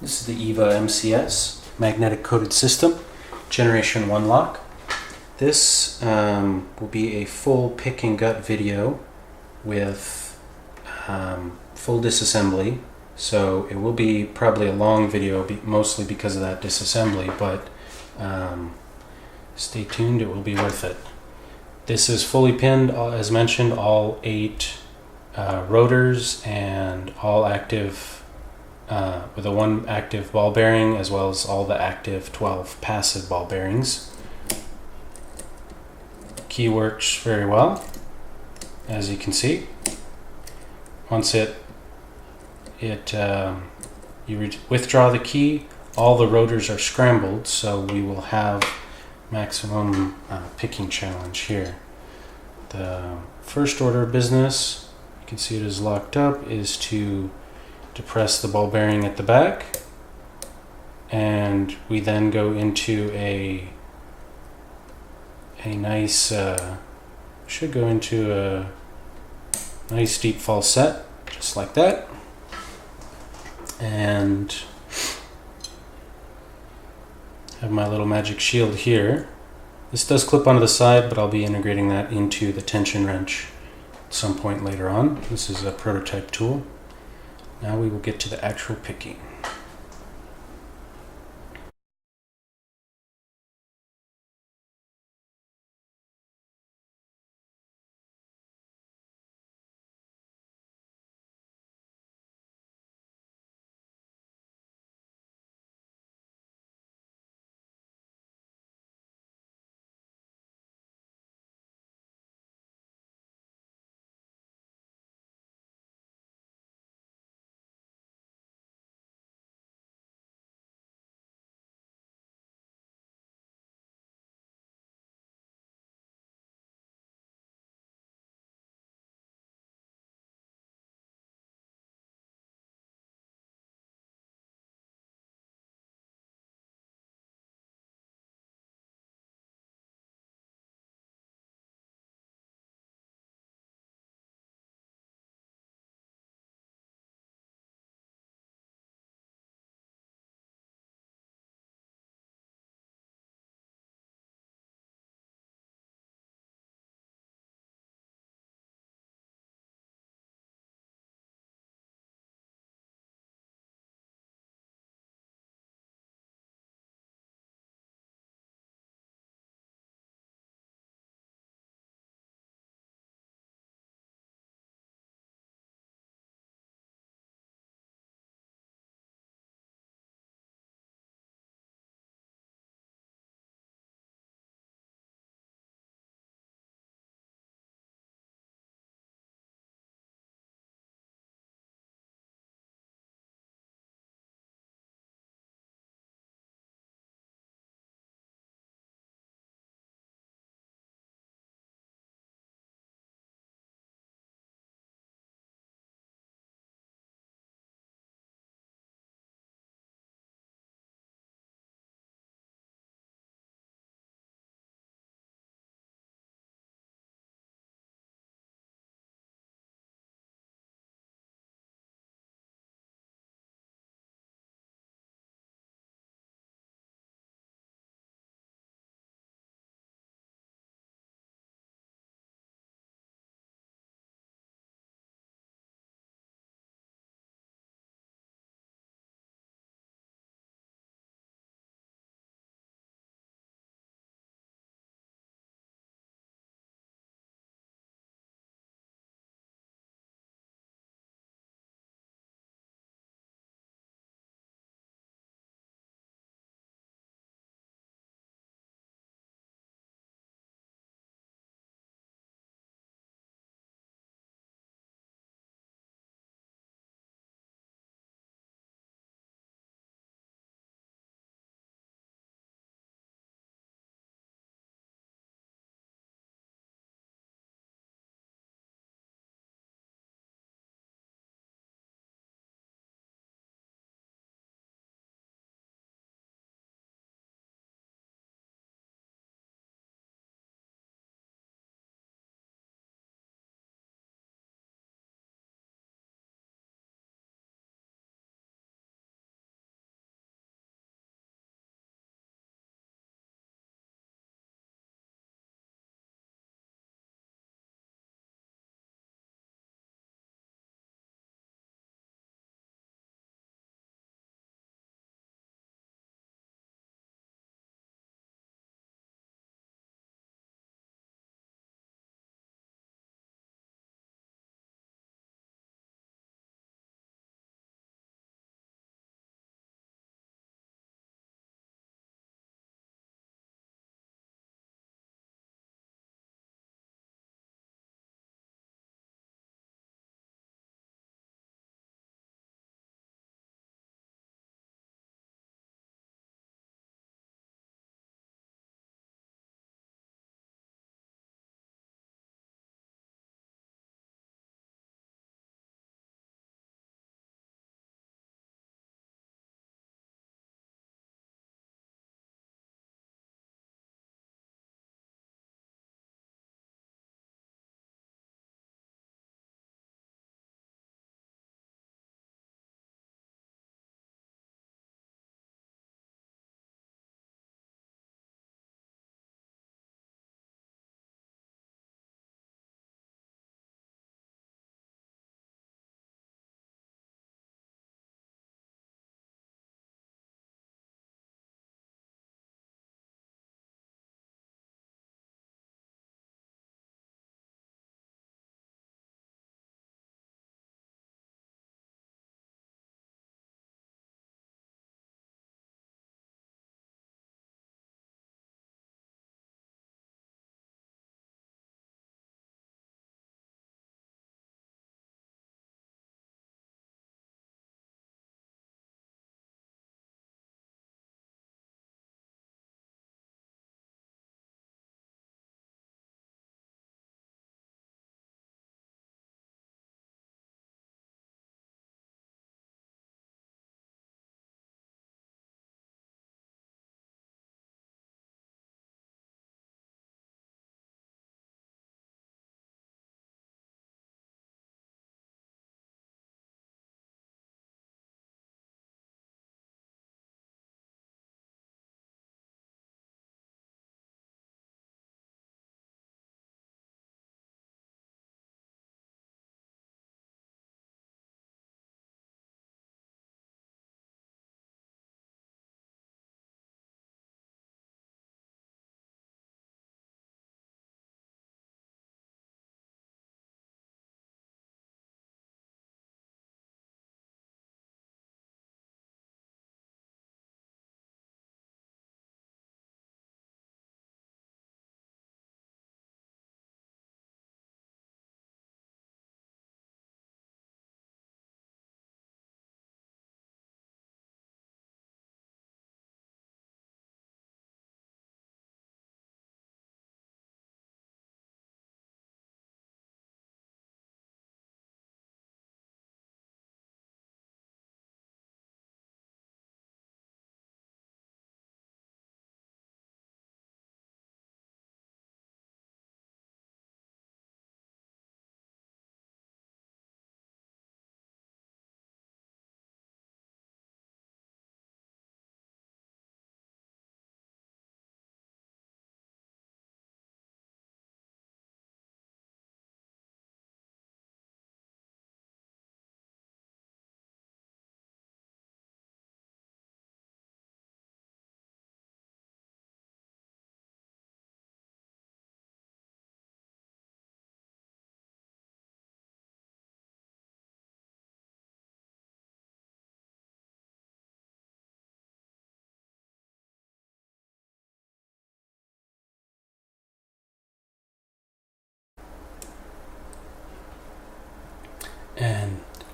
This is the EVVA MCS, magnetic coated system, generation 1 lock. This will be a full pick and gut video with full disassembly. So it will be probably a long video, mostly because of that disassembly, but stay tuned, it will be worth it. This is fully pinned, as mentioned, all 8 rotors and all active, with a 1 active ball bearing, as well as all the active 12 passive ball bearings. Key works very well, as you can see. Once you withdraw the key, all the rotors are scrambled, so we will have maximum picking challenge here. The first order of business, you can see it is locked up, is to depress the ball bearing at the back, and we then go into a nice should go into a nice deep falset, just like that. And have my little magic shield here. This does clip onto the side, but I'll be integrating that into the tension wrench at some point later on. This is a prototype tool. Now we will get to the actual picking.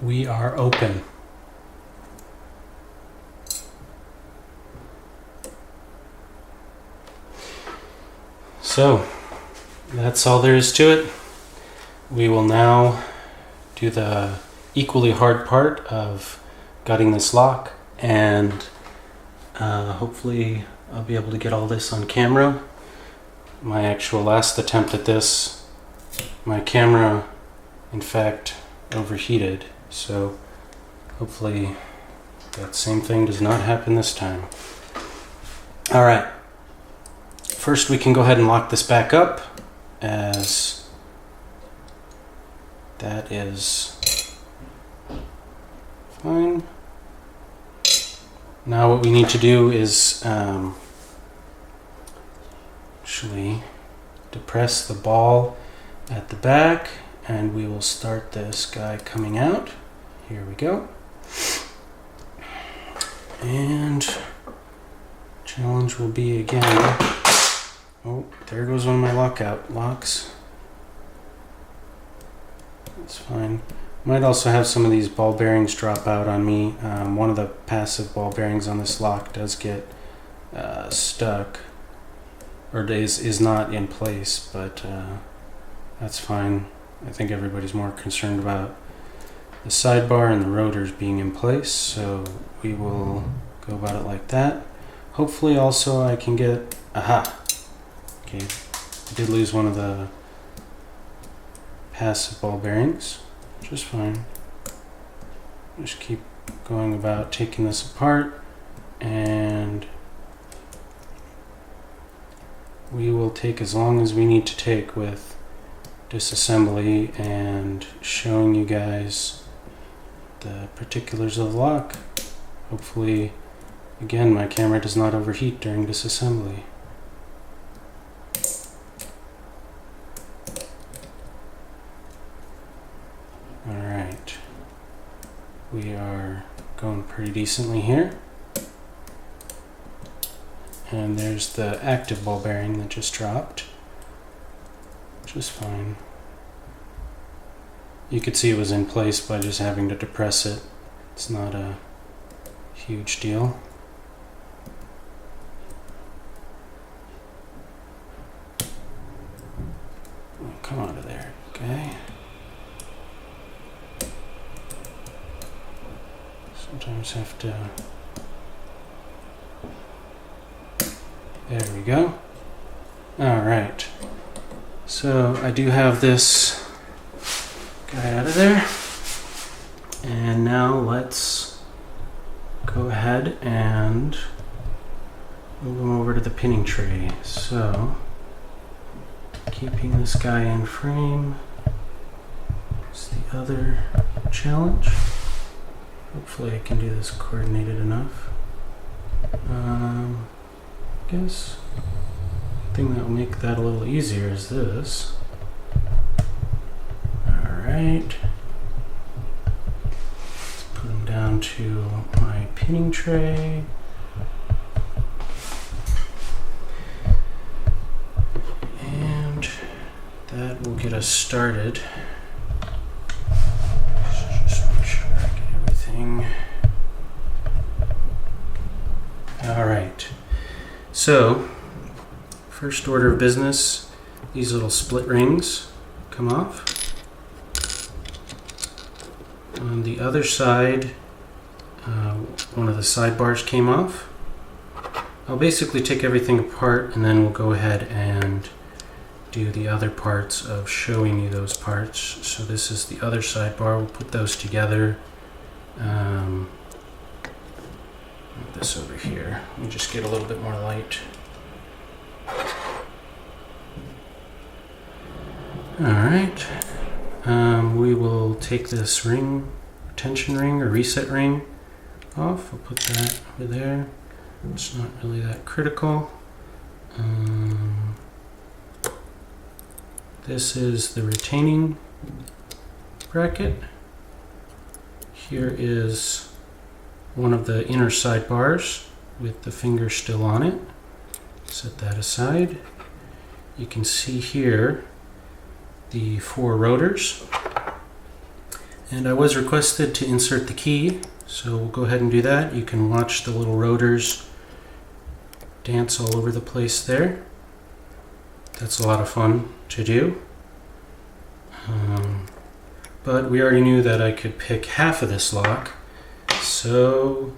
we are open. So that's all there is to it. We will now do the equally hard part of gutting this lock, and hopefully I'll be able to get all this on camera. My actual last attempt at this, my camera in fact overheated, so hopefully that same thing does not happen this time. Alright, first we can go ahead and lock this back up, as that is fine. Now what we need to do is actually depress the ball at the back, and we will start this guy coming out. Here we go. And challenge will be again. Oh, there goes one of my locks. That's fine. Might also have some of these ball bearings drop out on me. One of the passive ball bearings on this lock does get stuck, or is not in place, but that's fine. I think everybody's more concerned about the sidebar and the rotors being in place, so we will go about it like that. Hopefully also I can get, okay, I did lose one of the passive ball bearings, just fine. Just keep going about taking this apart, and we will take as long as we need to take with disassembly and showing you guys the particulars of the lock. Hopefully, again, my camera does not overheat during disassembly. Alright, we are going pretty decently here. And there's the active ball bearing that just dropped, which is fine. You could see it was in place by just having to depress it. It's not a huge deal. Oh, come out of there, okay? Sometimes have to... There we go. Alright. So I do have this guy out of there. And now let's go ahead and move him over to the pinning tray. So, keeping this guy in frame is the other challenge. Hopefully I can do this coordinated enough. Guess the thing that will make that a little easier is this. Alright. Let's put him down to my pinning tray. And that will get us started. Just make sure I get everything. Alright. So, first order of business, these little split rings come off. On the other side, one of the sidebars came off. I'll basically take everything apart, and then we'll go ahead and do the other parts of showing you those parts. So this is the other sidebar. We'll put those together. This over here. Let me just get a little bit more light. Alright. We will take this ring, tension ring or reset ring off. We'll put that over there. It's not really that critical. This is the retaining bracket. Here is one of the inner sidebars with the finger still on it. Set that aside. You can see here the 4 rotors. And I was requested to insert the key, so we'll go ahead and do that. You can watch the little rotors dance all over the place there. That's a lot of fun to do. But we already knew that I could pick half of this lock, so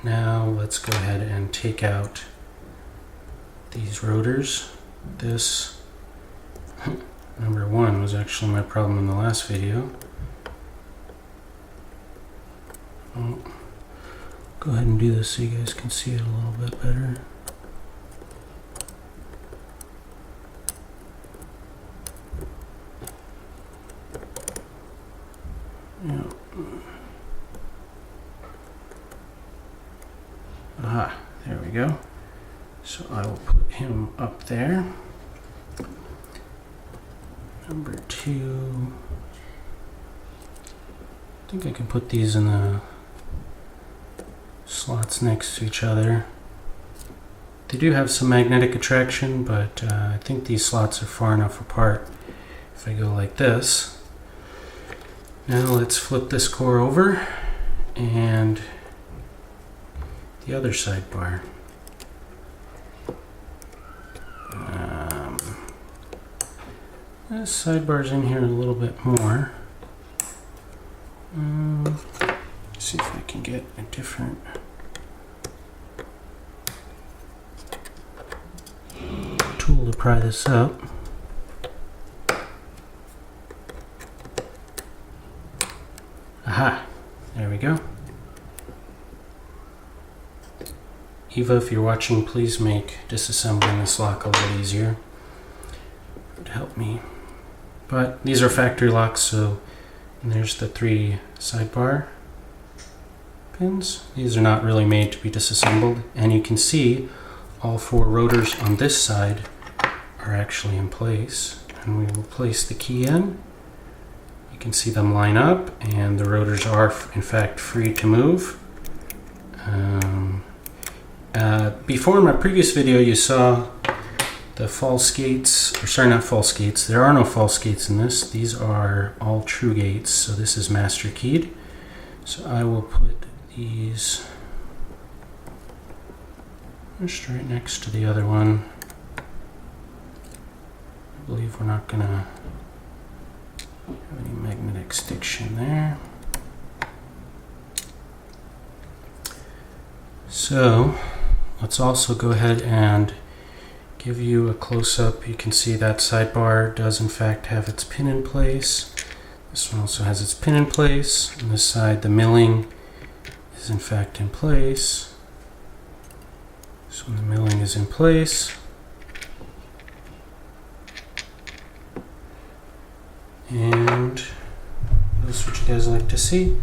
now let's go ahead and take out these rotors. This number one was actually my problem in the last video. I'll go ahead and do this so you guys can see it a little bit better. Yeah. Aha, there we go. So I will put him up there. Number two. I think I can put these in the slots next to each other. They do have some magnetic attraction, but I think these slots are far enough apart if I go like this. Now let's flip this core over and the other sidebar. This sidebar's in here a little bit more. Let's see if I can get a different tool to pry this up. Aha, there we go. EVVA, if you're watching, please make disassembling this lock a little easier. It would help me. But these are factory locks, so there's the 3 sidebar pins. These are not really made to be disassembled, and you can see all 4 rotors on this side are actually in place. And we will place the key in. You can see them line up, and the rotors are in fact free to move. Before in my previous video you saw the false gates, or sorry, not false gates. There are no false gates in this. These are all true gates, so this is master keyed. So I will put these just right next to the other one. I believe we're not gonna have any magnetic stiction there. So let's also go ahead and give you a close-up. You can see that sidebar does in fact have its pin in place. This one also has its pin in place. On this side, the milling is in fact in place. So when the milling is in place, and that's what you guys like to see.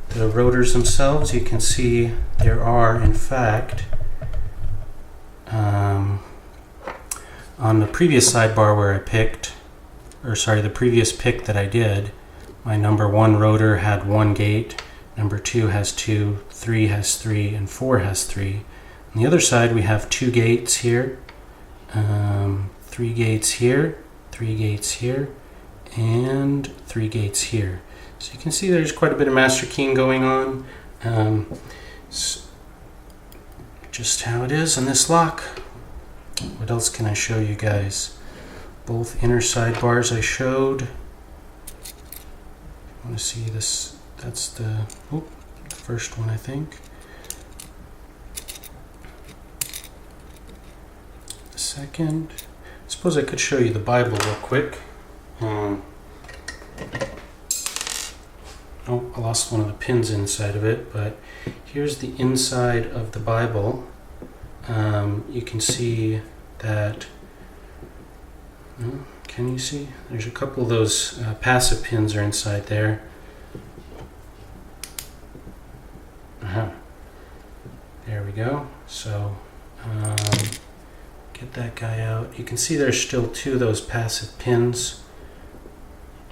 The rotors themselves, you can see there are in fact on the previous sidebar where I picked, or sorry, the previous pick that I did, my number 1 rotor had 1 gate, number 2 has 2, 3 has 3, and 4 has 3. On the other side we have 2 gates here, 3 gates here, 3 gates here, and 3 gates here. So you can see there's quite a bit of master keying going on. Just how it is in this lock. What else can I show you guys? Both inner sidebars I showed. I want to see this. That's the first one, I think. The second. I suppose I could show you the Bible real quick. Oh, I lost one of the pins inside of it, but here's the inside of the Bible. You can see that, can you see? There's a couple of those passive pins are inside there. There we go. So get that guy out. You can see there's still 2 of those passive pins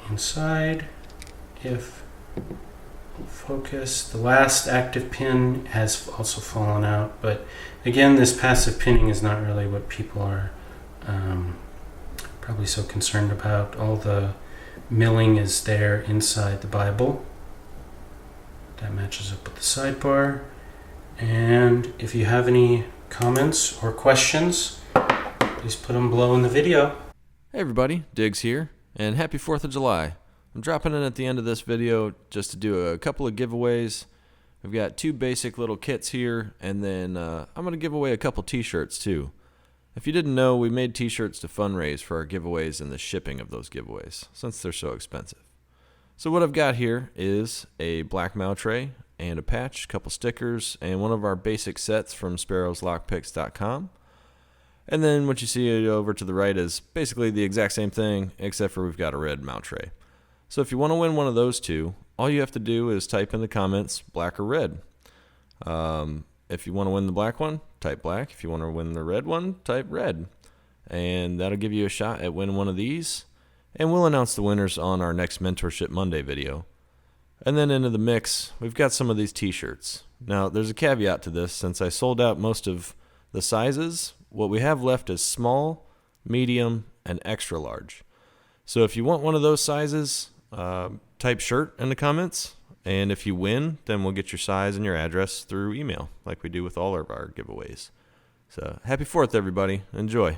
inside. If focus, the last active pin has also fallen out, but again, this passive pinning is not really what people are probably so concerned about. All the milling is there inside the Bible. That matches up with the sidebar. And if you have any comments or questions, please put them below in the video. Hey everybody, Diggs here, and happy 4th of July. I'm dropping in at the end of this video just to do a couple of giveaways. We've got 2 basic little kits here, and then I'm going to give away a couple t-shirts too. If you didn't know, we made t-shirts to fundraise for our giveaways and the shipping of those giveaways, since they're so expensive. So what I've got here is a black mow tray and a patch, a couple stickers, and one of our basic sets from sparrowslockpicks.com. And then what you see over to the right is basically the exact same thing, except for we've got a red mow tray. So if you want to win one of those 2, all you have to do is type in the comments black or red. If you want to win the black one, type black. If you want to win the red one, type red. And that'll give you a shot at winning one of these. And we'll announce the winners on our next Mentorship Monday video. And then into the mix, we've got some of these t-shirts. Now, there's a caveat to this. Since I sold out most of the sizes, what we have left is small, medium, and extra large. So if you want one of those sizes, type shirt in the comments. And if you win, then we'll get your size and your address through email, like we do with all of our giveaways. So happy 4th, everybody. Enjoy.